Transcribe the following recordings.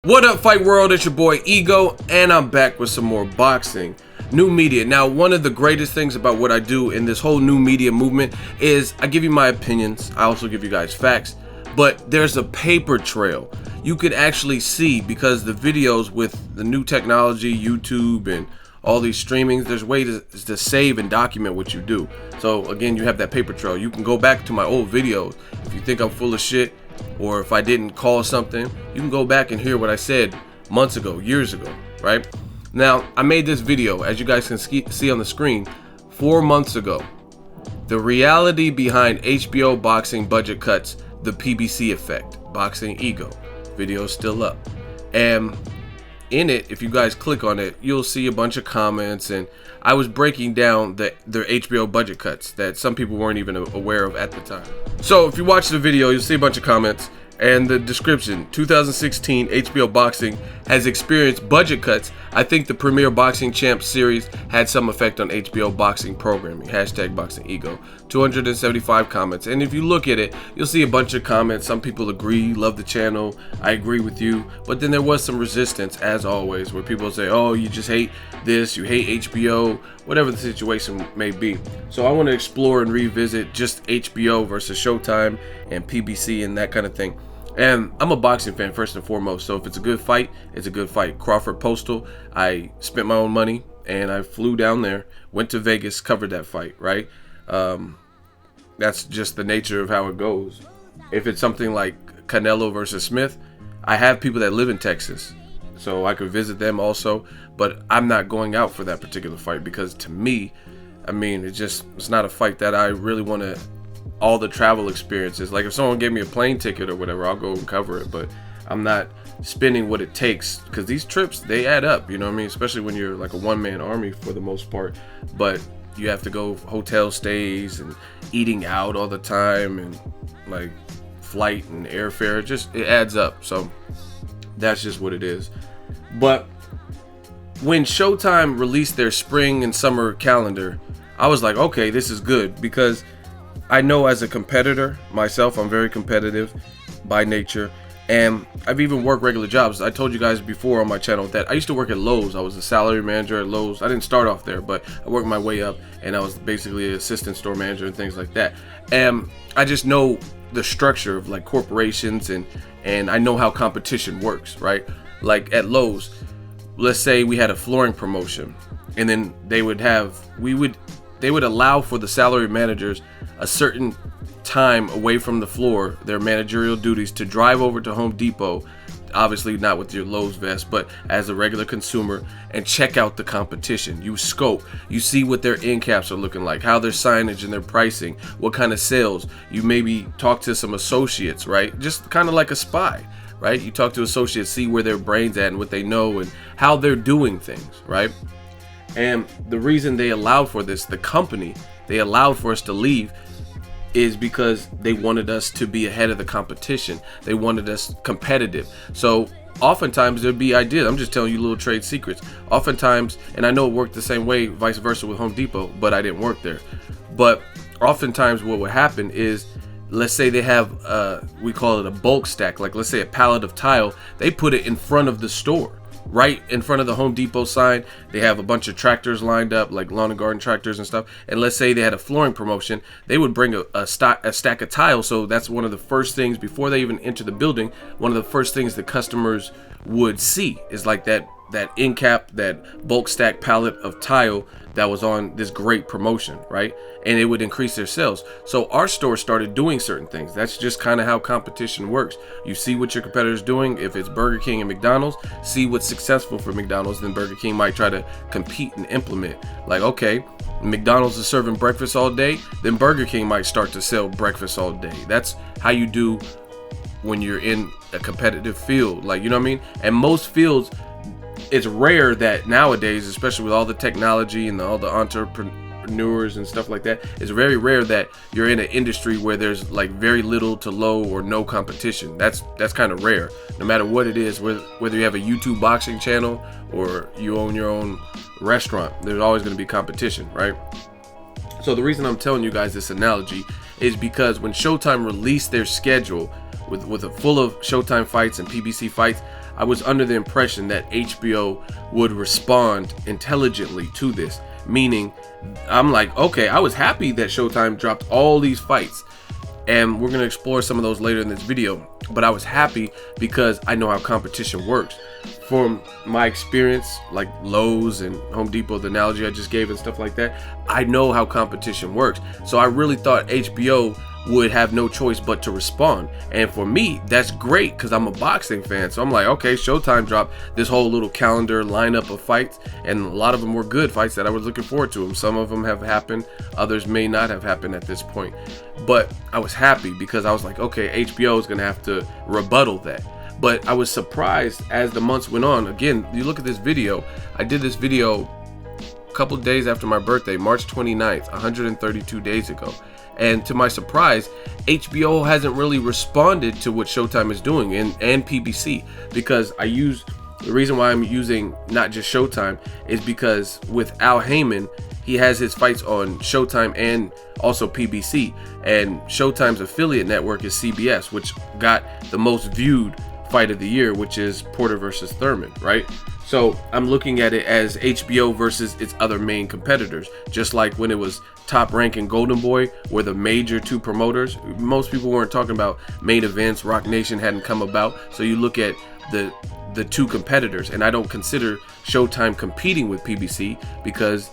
What up, fight world? It's your boy Ego, and I'm back with some more boxing. New media. Now, one of the greatest things about what I do in this whole new media movement is I give you my opinions. I also give you guys facts, but there's a paper trail. You could actually see, because the videos with the new technology, YouTube and all these streamings, there's ways to save and document what you do. So again, you have that paper trail. You can go back to my old videos. If you think I'm full of shit, or if I didn't call something, you can go back and hear what I said months ago, years ago, right? Now, I made this video, as you guys can see on the screen, 4 months ago. The reality behind HBO boxing budget cuts, the PBC effect, Boxingego. Video's still up. And in it, if you guys click on it, you'll see a bunch of comments, and I was breaking down their HBO budget cuts that some people weren't even aware of at the time. So if you watch the video, you'll see a bunch of comments and the description. 2016 HBO boxing has experienced budget cuts. I think the Premier Boxing Champs series had some effect on HBO boxing programming. Hashtag Boxingego. 275 comments. And if you look at it, you'll see a bunch of comments. Some people agree, love the channel, I agree with you. But then there was some resistance, as always, where people say, oh, you just hate this, you hate HBO, whatever the situation may be. So I want to explore and revisit just HBO versus Showtime and PBC and that kind of thing. And I'm a boxing fan first and foremost, so if it's a good fight, it's a good fight. Crawford Postal, I spent my own money and I flew down there, went to Vegas, covered that fight, right? That's just the nature of how it goes. If it's something like Canelo versus Smith, I have people that live in Texas, so I could visit them also, but I'm not going out for that particular fight because to me, I mean, it's not a fight that I really want to, all the travel experiences. Like if someone gave me a plane ticket or whatever, I'll go and cover it, but I'm not spending what it takes because these trips, they add up, you know what I mean? Especially when you're like a one-man army for the most part, but you have to go hotel stays and eating out all the time and like flight and airfare, it adds up. So that's just what it is. But when Showtime released their spring and summer calendar, I was like, okay, this is good, because I know as a competitor myself, I'm very competitive by nature, and I've even worked regular jobs. I told you guys before on my channel that I used to work at Lowe's. I was a salary manager at Lowe's. I didn't start off there, but I worked my way up, and I was basically an assistant store manager and things like that. And I just know the structure of like corporations, and I know how competition works, right? Like at Lowe's, let's say we had a flooring promotion, and then they would allow for the salary managers a certain time away from the floor, their managerial duties, to drive over to Home Depot, obviously not with your Lowe's vest, but as a regular consumer, and check out the competition. You scope, you see what their end caps are looking like, how their signage and their pricing, what kind of sales. You maybe talk to some associates, right? Just kind of like a spy, right? You talk to associates, see where their brain's at and what they know and how they're doing things, right? And the reason they allowed for this, the company, they allowed for us to leave, is because they wanted us to be ahead of the competition. They wanted us competitive. So oftentimes there'd be ideas. I'm just telling you little trade secrets. Oftentimes, and I know it worked the same way, vice versa with Home Depot, but I didn't work there. But oftentimes what would happen is, let's say they have, we call it a bulk stack, like let's say a pallet of tile, they put it in front of the store, right in front of the Home Depot sign. They have a bunch of tractors lined up, like lawn and garden tractors and stuff. And let's say they had a flooring promotion, they would bring a stack of tile. So that's one of the first things before they even enter the building. One of the first things the customers would see is like that end cap, that bulk stack pallet of tile that was on this great promotion, right? And it would increase their sales. So our store started doing certain things. That's just kind of how competition works. You see what your competitor's doing. If it's Burger King and McDonald's, see what's successful for McDonald's, then Burger King might try to compete and implement. Like, okay, McDonald's is serving breakfast all day, then Burger King might start to sell breakfast all day. That's how you do when you're in a competitive field, like, you know what I mean? And most fields, it's rare that nowadays, especially with all the technology and all the entrepreneurs and stuff like that, it's very rare that you're in an industry where there's like very little to low or no competition. That's kind of rare. No matter what it is, whether you have a YouTube boxing channel or you own your own restaurant, there's always going to be competition, right? So the reason I'm telling you guys this analogy is because when Showtime released their schedule with a full of Showtime fights and PBC fights, I was under the impression that HBO would respond intelligently to this, meaning I'm like, okay, I was happy that Showtime dropped all these fights, and we're going to explore some of those later in this video, but I was happy because I know how competition works. From my experience, like Lowe's and Home Depot, the analogy I just gave and stuff like that, I know how competition works. So I really thought HBO would have no choice but to respond. And for me, that's great because I'm a boxing fan. So I'm like, okay, Showtime dropped this whole little calendar lineup of fights, and a lot of them were good fights that I was looking forward to. Some of them have happened, others may not have happened at this point. But I was happy because I was like, okay, HBO is going to have to rebuttal that. But I was surprised as the months went on. Again, you look at this video, I did this video a couple of days after my birthday, March 29th, 132 days ago. And to my surprise, HBO hasn't really responded to what Showtime is doing, and PBC, because the reason why I'm using not just Showtime is because with Al Heyman, he has his fights on Showtime and also PBC, and Showtime's affiliate network is CBS, which got the most viewed fight of the year, which is Porter versus Thurman, right? So I'm looking at it as HBO versus its other main competitors, just like when it was Top Rank and Golden Boy were the major two promoters. Most people weren't talking about main events. Rock Nation hadn't come about. So you look at the two competitors, and I don't consider Showtime competing with PBC because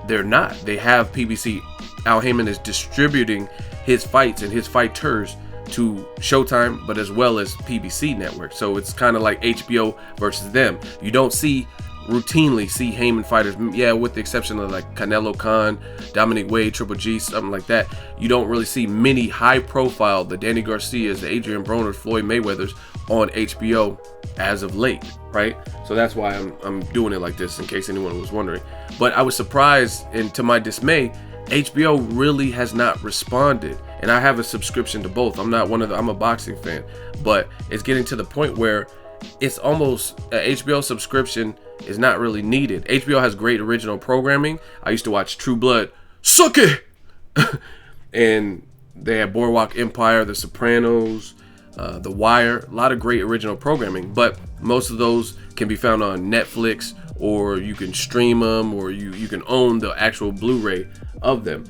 they're not. They have PBC. Al Heyman is distributing his fights and his fighters to Showtime, but as well as PBC network. So it's kind of like HBO versus them. You don't routinely see Heyman fighters, yeah, with the exception of like Canelo Khan, Dominic Wade, Triple G, something like that. You don't really see many high profile, the Danny Garcias, the Adrian Broners, Floyd Mayweathers on HBO as of late, right? So that's why I'm doing it like this, in case anyone was wondering. But I was surprised, and to my dismay, HBO really has not responded. And I have a subscription to both. I'm a boxing fan, but it's getting to the point where it's almost an HBO subscription is not really needed. HBO has great original programming. I used to watch True Blood, suck it, and they have Boardwalk Empire, The Sopranos, The Wire, a lot of great original programming, but most of those can be found on Netflix, or you can stream them, or you can own the actual Blu-ray of them.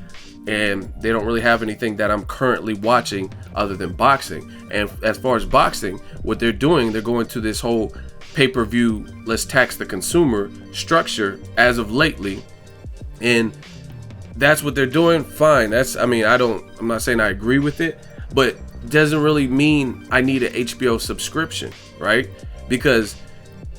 And they don't really have anything that I'm currently watching other than boxing. And as far as boxing, what they're doing, they're going to this whole pay-per-view, let's tax the consumer structure as of lately. And that's what they're doing. Fine. I'm not saying I agree with it, but it doesn't really mean I need an HBO subscription, right? Because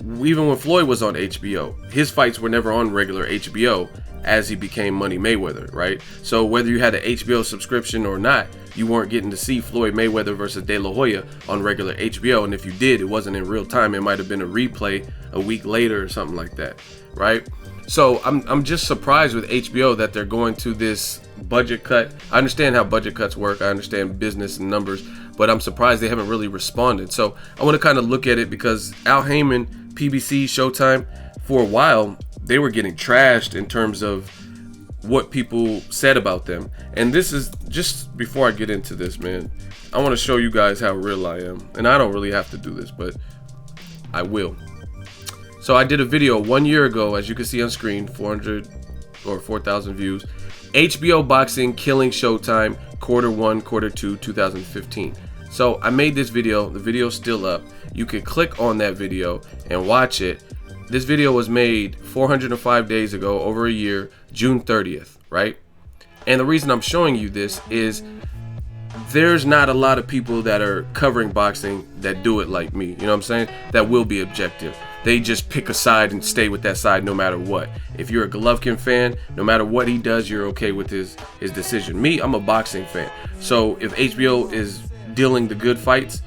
even when Floyd was on HBO, his fights were never on regular HBO as he became Money Mayweather, right? So whether you had an HBO subscription or not, you weren't getting to see Floyd Mayweather versus De La Hoya on regular HBO. And if you did, it wasn't in real time. It might have been a replay a week later or something like that, right? So I'm just surprised with HBO that they're going to this budget cut. I understand how budget cuts work. I understand business and numbers, but I'm surprised they haven't really responded. So I want to kind of look at it because Al Heyman, PBC, Showtime, for a while, they were getting trashed in terms of what people said about them. And this is just before I get into this, man, I want to show you guys how real I am. And I don't really have to do this, but I will. So I did a video 1 year ago, as you can see on screen, 400 or 4,000 views. HBO boxing killing Showtime, Q1, Q2, 2015. So I made this video. The video's still up. You can click on that video and watch it. This video was made 405 days ago, over a year, June 30th, right? And the reason I'm showing you this is there's not a lot of people that are covering boxing that do it like me, you know what I'm saying? That will be objective. They just pick a side and stay with that side no matter what. If you're a Golovkin fan, no matter what he does, you're okay with his decision. Me, I'm a boxing fan. So if HBO is dealing the good fights,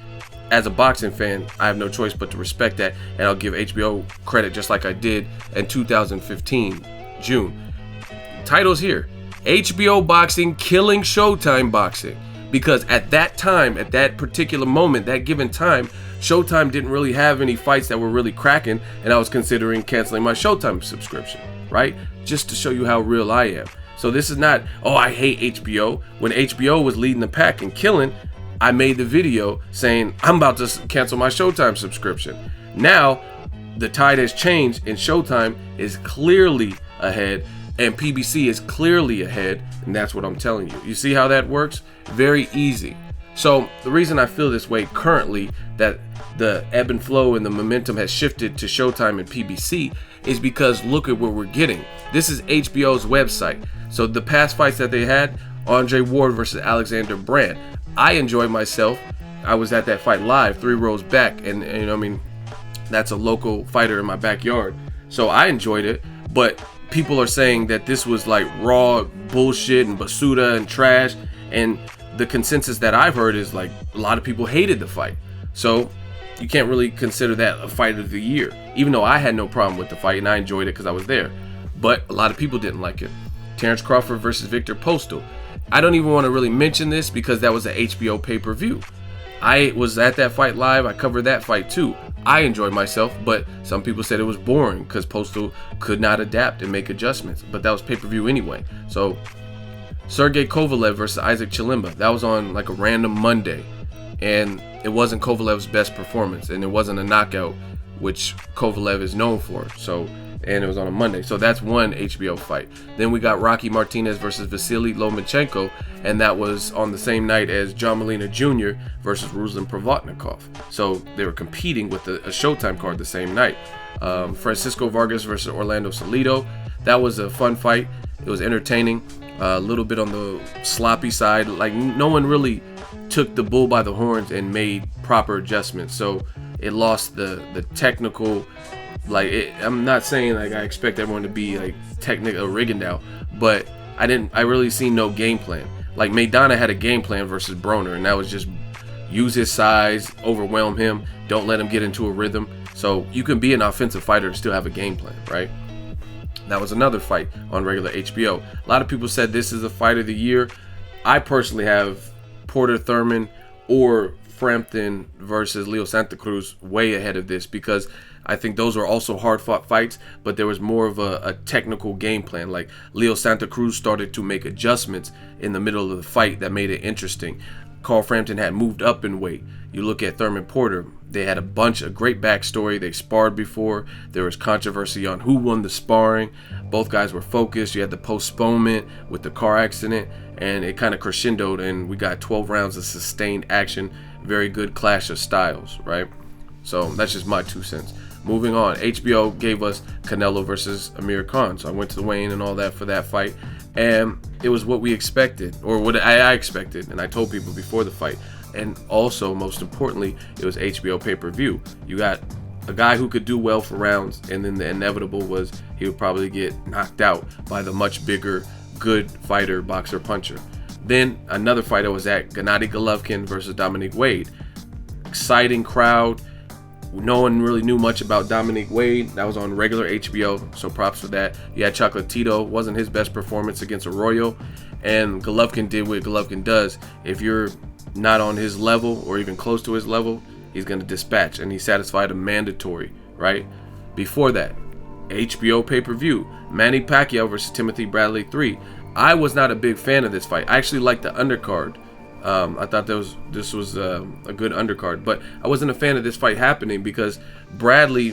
as a boxing fan, I have no choice but to respect that, and I'll give HBO credit just like I did in 2015, June. Title's here. HBO boxing killing Showtime boxing. Because at that time, at that particular moment, that given time, Showtime didn't really have any fights that were really cracking, and I was considering canceling my Showtime subscription, right? Just to show you how real I am. So this is not, oh, I hate HBO. When HBO was leading the pack and killing, I made the video saying I'm about to cancel my Showtime subscription. Now, the tide has changed and Showtime is clearly ahead and PBC is clearly ahead, and that's what I'm telling you. You see how that works? Very easy. So the reason I feel this way currently, that the ebb and flow and the momentum has shifted to Showtime and PBC, is because look at what we're getting. This is HBO's website. So the past fights that they had, Andre Ward versus Alexander Brandt, I enjoyed myself. I was at that fight live 3 rows back, and you know, I mean, that's a local fighter in my backyard, so I enjoyed it. But people are saying that this was like raw bullshit and basuda and trash, and the consensus that I've heard is like a lot of people hated the fight. So you can't really consider that a fight of the year, even though I had no problem with the fight and I enjoyed it because I was there. But a lot of people didn't like it. Terrence Crawford versus Victor Postal. I don't even want to really mention this because that was an HBO pay-per-view. I was at that fight live. I covered that fight too. I enjoyed myself, but some people said it was boring because Postal could not adapt and make adjustments. But that was pay-per-view anyway. So Sergey Kovalev versus Isaac Chilemba. That was on like a random Monday, and it wasn't Kovalev's best performance, and it wasn't a knockout, which Kovalev is known for. So, and it was on a Monday. So that's one HBO fight. Then we got Rocky Martinez versus Vasily Lomachenko, and that was on the same night as John Molina Jr. versus Ruslan Provodnikov. So they were competing with a Showtime card the same night. Francisco Vargas versus Orlando Salido. That was a fun fight. It was entertaining. A little bit on the sloppy side. Like, no one really took the bull by the horns and made proper adjustments. So it lost the technical. I'm not saying like I expect everyone to be like technical Rigondeaux, but I really seen no game plan. Like Maidana had a game plan versus Broner, and that was just use his size, overwhelm him, don't let him get into a rhythm. So you can be an offensive fighter and still have a game plan, right? That was another fight on regular HBO. A lot of people said this is a fight of the year. I personally have Porter Thurman or Frampton versus Leo Santa Cruz way ahead of this, because I think those are also hard-fought fights, but there was more of a technical game plan. Like Leo Santa Cruz started to make adjustments in the middle of the fight that made it interesting. Carl Frampton had moved up in weight. You look at Thurman Porter, they had a great backstory. They sparred before. There was controversy on who won the sparring. Both guys were focused. You had the postponement with the car accident, and it kind of crescendoed, and we got 12 rounds of sustained action. Very good clash of styles, right? So that's just my 2 cents. Moving on, HBO gave us Canelo versus Amir Khan. So I went to the weigh-in and all that for that fight, and it was what we expected, or what I expected, and I told people before the fight. And also, most importantly, it was HBO pay-per-view. You got a guy who could do well for rounds, and then the inevitable was he would probably get knocked out by the much bigger, good fighter, boxer, puncher. Then another fight I was at, Gennady Golovkin versus Dominic Wade. Exciting crowd. No one really knew much about Dominic Wade. That was on regular HBO, so props for that. You had Chocolatito. Wasn't his best performance against Arroyo. And Golovkin did what Golovkin does. If you're not on his level or even close to his level, he's going to dispatch, and he satisfied a mandatory, right? Before that, HBO pay-per-view, Manny Pacquiao versus Timothy Bradley 3. I was not a big fan of this fight. I actually liked the undercard. I thought this was a good undercard, but I wasn't a fan of this fight happening because Bradley,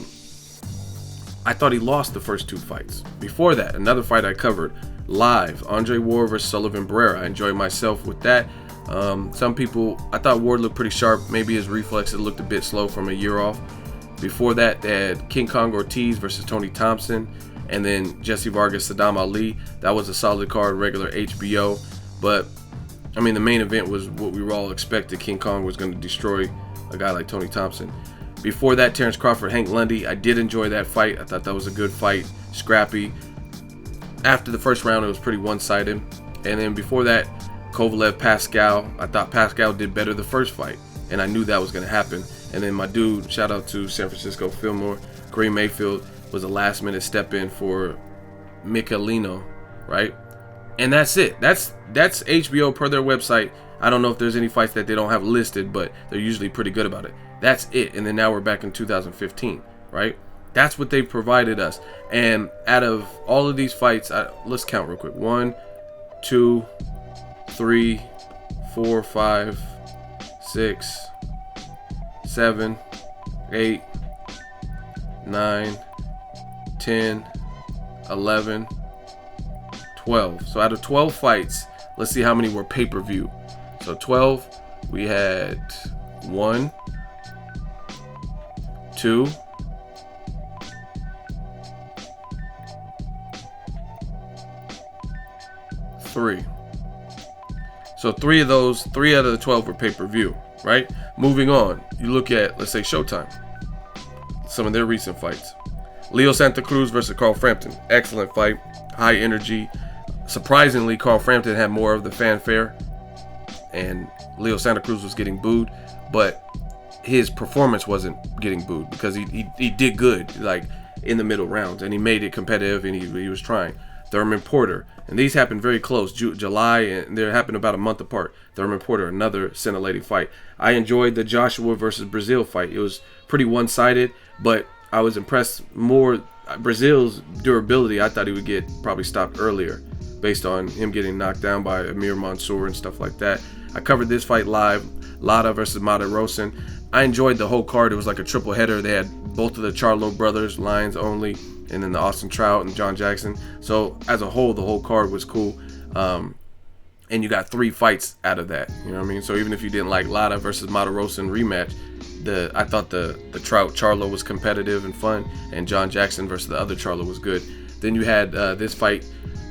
I thought he lost the first 2 fights. Before that, another fight I covered live, Andre Ward versus Sullivan Barrera. I enjoyed myself with that. Some people, I thought Ward looked pretty sharp. Maybe his reflexes looked a bit slow from a year off. Before that, they had King Kong Ortiz versus Tony Thompson, and then Jesse Vargas, Saddam Ali. That was a solid card, regular HBO. But I mean, the main event was what we were all expected. King Kong was going to destroy a guy like Tony Thompson. Before that, Terrence Crawford, Hank Lundy. I did enjoy that fight. I thought that was a good fight, scrappy. After the first round, it was pretty one-sided. And then before that, Kovalev, Pascal. I thought Pascal did better the first fight, and I knew that was going to happen. And then my dude, shout out to San Francisco Fillmore, Gray Mayfield was a last-minute step-in for Michelino, right? And that's it. That's HBO per their website. I don't know if there's any fights that they don't have listed, but they're usually pretty good about it. That's it. And then now we're back in 2015, right? That's what they provided us. And out of all of these fights, let's count real quick. 1, 2, 3, 4, 5, 6, 7, 8, 9, 10, 11, 12. So out of 12 fights, let's see how many were pay-per-view. So 12, we had 1, 2, 3. So 3 out of the 12 were pay-per-view, right? Moving on, you look at, let's say, Showtime. Some of their recent fights. Leo Santa Cruz versus Carl Frampton. Excellent fight, high energy. Surprisingly, Carl Frampton had more of the fanfare, and Leo Santa Cruz was getting booed, but his performance wasn't getting booed because he did good, like in the middle rounds, and he made it competitive, and he was trying. Thurman Porter, and these happened very close, July, and they happened about a month apart. Thurman Porter, another scintillating fight. I enjoyed the Joshua versus Brazil fight. It was pretty one-sided, but I was impressed more. Brazil's durability, I thought he would get probably stopped earlier based on him getting knocked down by Amir Mansour and stuff like that. I covered this fight live, Lada versus Mata Rosen. I enjoyed the whole card. It was like a triple header. They had both of the Charlo brothers, Lions only, and then the Austin Trout and John Jackson. So as a whole, the whole card was cool. And you got 3 fights out of that. You know what I mean? So even if you didn't like Lada versus Mata Rosen rematch, I thought the Trout Charlo was competitive and fun, and John Jackson versus the other Charlo was good. Then you had this fight,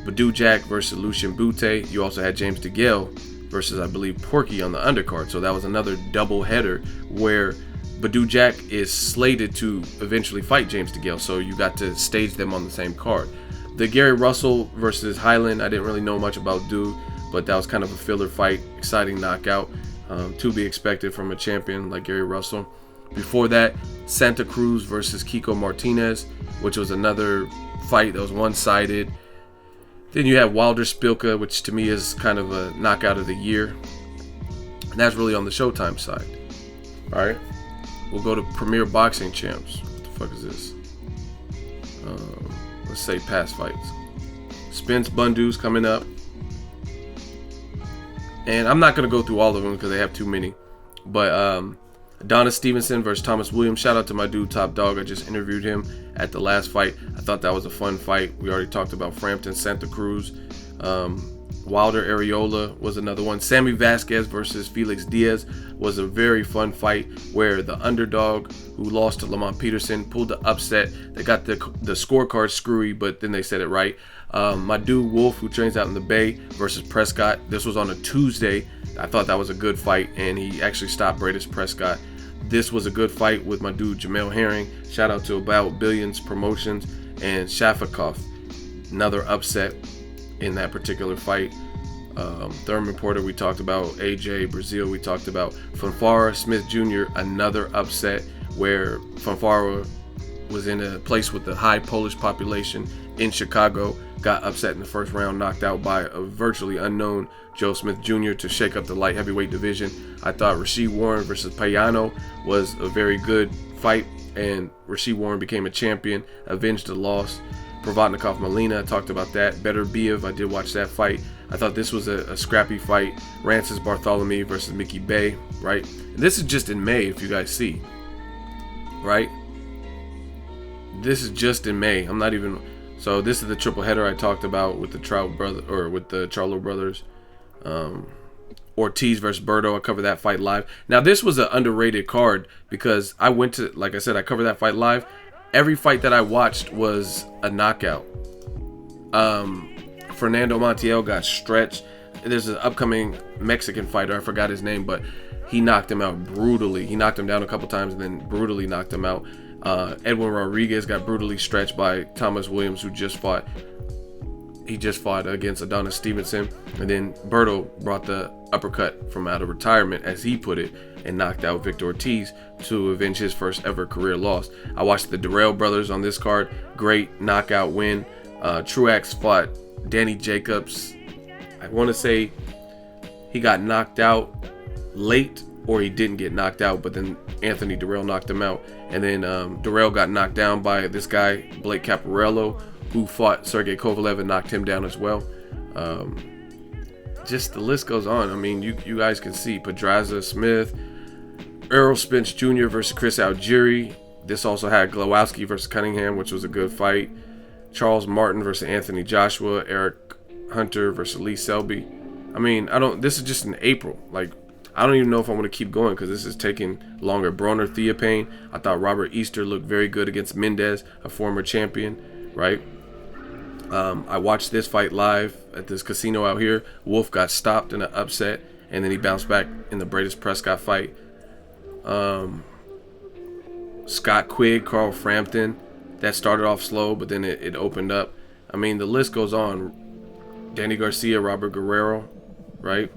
Badou Jack versus Lucien Bute. You also had James DeGale versus, I believe, Porky on the undercard. So that was another double header where Badou Jack is slated to eventually fight James DeGale. So you got to stage them on the same card. The Gary Russell versus Highland, I didn't really know much about Dude, but that was kind of a filler fight, exciting knockout, to be expected from a champion like Gary Russell. Before that, Santa Cruz versus Kiko Martinez, which was another fight that was one-sided. Then you have Wilder Spilka, which to me is kind of a knockout of the year. And that's really on the Showtime side. All right, we'll go to Premier Boxing Champs. What the fuck is this? Let's say past fights. Spence Bundu's coming up. And I'm not going to go through all of them because they have too many. But Adonis Stevenson versus Thomas Williams. Shout out to my dude Top Dog. I just interviewed him at the last fight. I thought that was a fun fight. We already talked about Frampton, Santa Cruz. Wilder Areola was another one. Sammy Vasquez versus Felix Diaz was a very fun fight where the underdog who lost to Lamont Peterson pulled the upset. They got the scorecard screwy, but then they said it right. My dude Wolf, who trains out in the Bay, versus Prescott. This was on a Tuesday. I thought that was a good fight, and he actually stopped Bradis Prescott. This was a good fight with my dude Jamel Herring. Shout out to About Billions Promotions and Shafikov. Another upset in that particular fight. Thurman Porter, we talked about. AJ Brazil, we talked about. Fanfara Smith Jr., another upset where Fanfara was in a place with a high Polish population in Chicago, got upset in the first round, knocked out by a virtually unknown Joe Smith Jr. to shake up the light heavyweight division. I thought Rasheed Warren versus Payano was a very good fight, and Rasheed Warren became a champion, avenged the loss. Provodnikov Molina, I talked about that. Better Biev, I did watch that fight. I thought this was a scrappy fight. Rancis Bartholomew versus Mickey Bay, right? And this is just in May, if you guys see, right? This is just in May. I'm not even. So this is the triple header I talked about with the Charlo brothers. Ortiz versus Berto. I covered that fight live. Now this was an underrated card because I went to, like I said, I covered that fight live. Every fight that I watched was a knockout. Fernando Montiel got stretched. There's an upcoming Mexican fighter, I forgot his name, but he knocked him out brutally. He knocked him down a couple times and then brutally knocked him out. Edwin Rodriguez got brutally stretched by Thomas Williams, who just fought. He just fought against Adonis Stevenson, and then Berto brought the uppercut from out of retirement, as he put it, and knocked out Victor Ortiz to avenge his first ever career loss. I watched the Durrell brothers on this card. Great knockout win. Truax fought Danny Jacobs. I want to say he got knocked out late, or he didn't get knocked out, but then Anthony Durrell knocked him out. And then Durrell got knocked down by this guy, Blake Caparello, who fought Sergey Kovalev and knocked him down as well. Just the list goes on. I mean, you guys can see Pedraza Smith, Errol Spence Jr. versus Chris Algieri. This also had Glowowski versus Cunningham, which was a good fight. Charles Martin versus Anthony Joshua. Eric Hunter versus Lee Selby. I mean, this is just in April. Like, I don't even know if I want to keep going because this is taking longer. Broner Theophane. I thought Robert Easter looked very good against Mendez, a former champion, right? I watched this fight live at this casino out here. Wolf got stopped in an upset, and then he bounced back in the Bradis Prescott fight. Scott Quigg, Carl Frampton. That started off slow, but then it opened up. I mean, the list goes on. Danny Garcia, Robert Guerrero, right?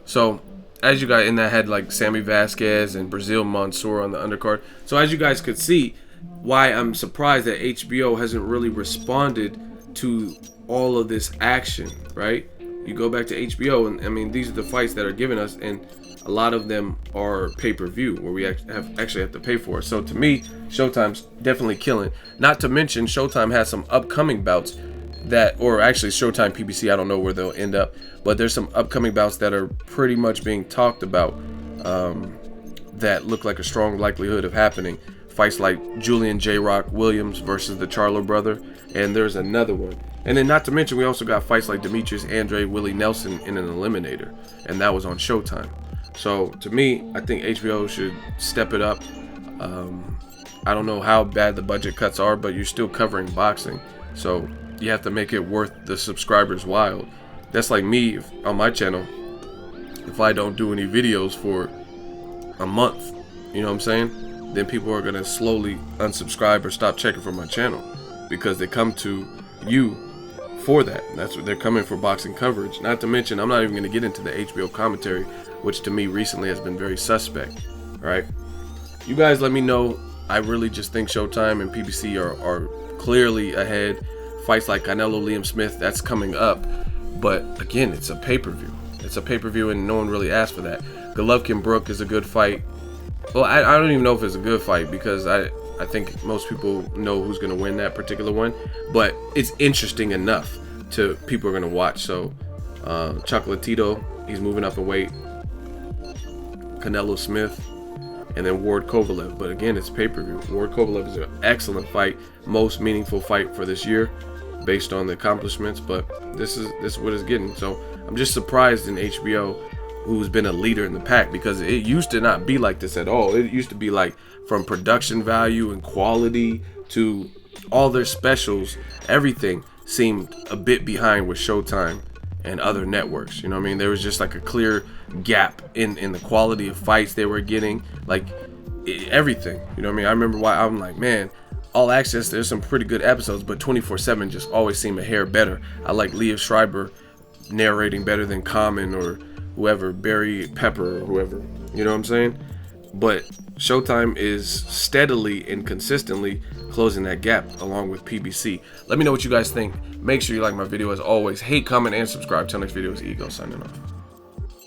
So, as you guys, in that had like Sammy Vasquez and Brazil Mansour on the undercard. So as you guys could see, why I'm surprised that HBO hasn't really responded to all of this action, right? You go back to HBO, and I mean, these are the fights that are given us, and a lot of them are pay-per-view where we actually have to pay for it. So to me, Showtime's definitely killing. Not to mention, Showtime has some upcoming bouts that, or actually Showtime PBC, I don't know where they'll end up, but there's some upcoming bouts that are pretty much being talked about that look like a strong likelihood of happening. Fights like Julian J. Rock Williams versus the Charlo brother, and there's another one. And then not to mention, we also got fights like Demetrius Andre, Willie Nelson in an eliminator, and that was on Showtime. So to me, I think HBO should step it up. I don't know how bad the budget cuts are, but you're still covering boxing, so you have to make it worth the subscribers' while. That's like me on my channel. If I don't do any videos for a month, you know what I'm saying? Then people are gonna slowly unsubscribe or stop checking for my channel because they come to you for that. That's what they're coming for, boxing coverage. Not to mention, I'm not even gonna get into the HBO commentary, which to me recently has been very suspect. Right? You guys let me know. I really just think Showtime and PBC are clearly ahead. Fights like Canelo, Liam Smith, that's coming up. But again, it's a pay-per-view. It's a pay-per-view, and no one really asked for that. Golovkin Brook is a good fight. Well, I don't even know if it's a good fight because I think most people know who's going to win that particular one. But it's interesting enough to people are going to watch. So Chocolatito, he's moving up in weight. Canelo Smith, and then Ward Kovalev. But again, it's pay-per-view. Ward Kovalev is an excellent fight, most meaningful fight for this year based on the accomplishments, but this is what it's getting. So I'm just surprised in HBO, who's been a leader in the pack, because it used to not be like this at all. It used to be like, from production value and quality to all their specials, everything seemed a bit behind with Showtime and other networks. You know what I mean? There was just like a clear gap in the quality of fights they were getting, like everything. You know what I mean? I remember why I'm like, man, All Access, there's some pretty good episodes, but 24/7 just always seemed a hair better. I like Leah Schreiber narrating better than Common or whoever, Barry Pepper or whoever. You know what I'm saying? But Showtime is steadily and consistently closing that gap along with PBC. Let me know what you guys think. Make sure you like my video as always. Hate, comment, and subscribe. Till next video, it's Ego signing off.